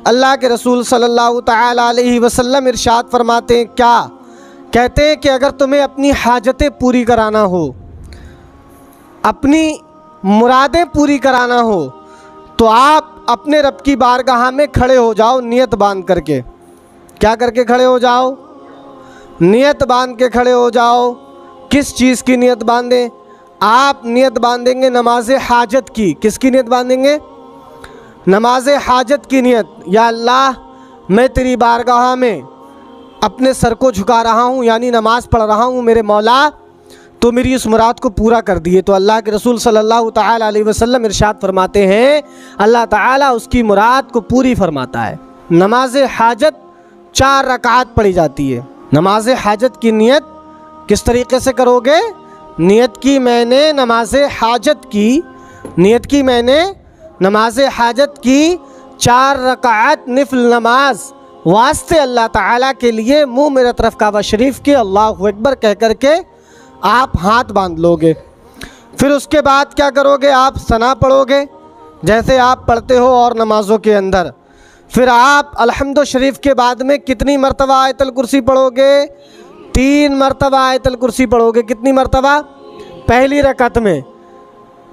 اللہ کے رسول صلی اللہ تعالیٰ علیہ وسلم ارشاد فرماتے ہیں، کیا کہتے ہیں کہ اگر تمہیں اپنی حاجتیں پوری کرانا ہو، اپنی مرادیں پوری کرانا ہو، تو آپ اپنے رب کی بارگاہ میں کھڑے ہو جاؤ نیت باندھ کر کے۔ کیا کر کے کھڑے ہو جاؤ؟ نیت باندھ کے کھڑے ہو جاؤ۔ کس چیز کی نیت باندھیں؟ آپ نیت باندھیں گے نماز حاجت کی۔ کس کی نیت باندھیں گے؟ نماز حاجت کی نیت۔ یا اللہ، میں تیری بارگاہ میں اپنے سر کو جھکا رہا ہوں، یعنی نماز پڑھ رہا ہوں، میرے مولا تو میری اس مراد کو پورا کر دیے۔ تو اللہ کے رسول صلی اللہ تعالیٰ علیہ وسلم ارشاد فرماتے ہیں، اللہ تعالیٰ اس کی مراد کو پوری فرماتا ہے۔ نماز حاجت 4 رکعات پڑھی جاتی ہے۔ نماز حاجت کی نیت کس طریقے سے کرو گے؟ نیت کی میں نے نماز حاجت کی، نیت کی میں نے نماز حاجت کی 4 رکعات نفل نماز واسطے اللہ تعالیٰ کے لیے منہ میرے طرف کعبہ شریف کے اللہ اکبر کہہ کر کے آپ ہاتھ باندھ لو گے۔ پھر اس کے بعد کیا کرو گے؟ آپ ثنا پڑھو گے جیسے آپ پڑھتے ہو اور نمازوں کے اندر۔ پھر آپ الحمد شریف کے بعد میں کتنی مرتبہ آیت الکرسی پڑھو گے؟ 3 مرتبہ آیت الکرسی پڑھو گے۔ کتنی مرتبہ؟ پہلی رکعت میں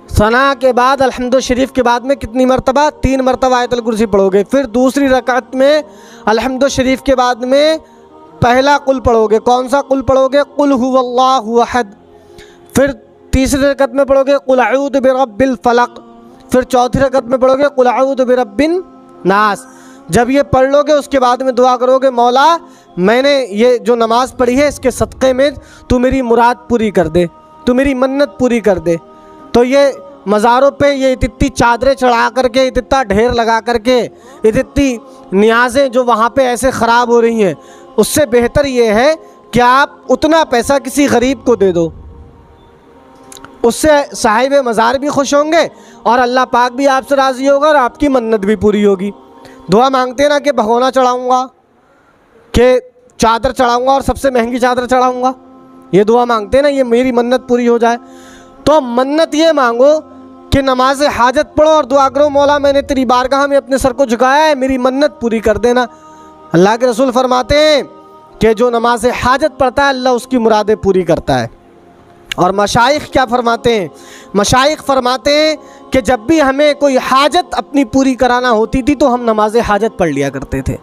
ثنا کے بعد الحمد شریف کے بعد میں کتنی مرتبہ؟ 3 مرتبہ آیت الکرسی پڑھو گے۔ پھر دوسری رکعت میں الحمد شریف کے بعد میں پہلا قل پڑھو گے۔ کون سا قل پڑھو گے؟ قل هو اللہ احد۔ پھر تیسری رکعت میں پڑھو گے قل اعوذ برب الفلق۔ پھر چوتھی رکعت میں پڑھو گے قل اعوذ برب الناس۔ جب یہ پڑھ لو گے اس کے بعد میں دعا کرو گے، مولا میں نے یہ جو نماز پڑھی ہے اس کے صدقے میں تو میری مراد پوری کر دے، تو میری منت پوری کر دے۔ تو یہ مزاروں پہ یہ اتنی چادریں چڑھا کر کے، اتنا ڈھیر لگا کر کے، اتنی نیازیں جو وہاں پہ ایسے خراب ہو رہی ہیں، اس سے بہتر یہ ہے کہ آپ اتنا پیسہ کسی غریب کو دے دو۔ اس سے صاحب مزار بھی خوش ہوں گے اور اللہ پاک بھی آپ سے راضی ہوگا اور آپ کی منت بھی پوری ہوگی۔ دعا مانگتے ہیں نا کہ بھگونا چڑھاؤں گا، کہ چادر چڑھاؤں گا اور سب سے مہنگی چادر چڑھاؤں گا، یہ دعا مانگتے ہیں نا، یہ میری منت پوری ہو جائے۔ تو منت یہ مانگو کہ نماز حاجت پڑھو اور دعا کرو، مولا میں نے تیری بارگاہ میں اپنے سر کو جھکایا ہے، میری منت پوری کر دینا۔ اللہ کے رسول فرماتے ہیں کہ جو نماز حاجت پڑھتا ہے اللہ اس کی مرادیں پوری کرتا ہے۔ اور مشائخ کیا فرماتے ہیں؟ مشائخ فرماتے ہیں کہ جب بھی ہمیں کوئی حاجت اپنی پوری کرانا ہوتی تھی تو ہم نماز حاجت پڑھ لیا کرتے تھے۔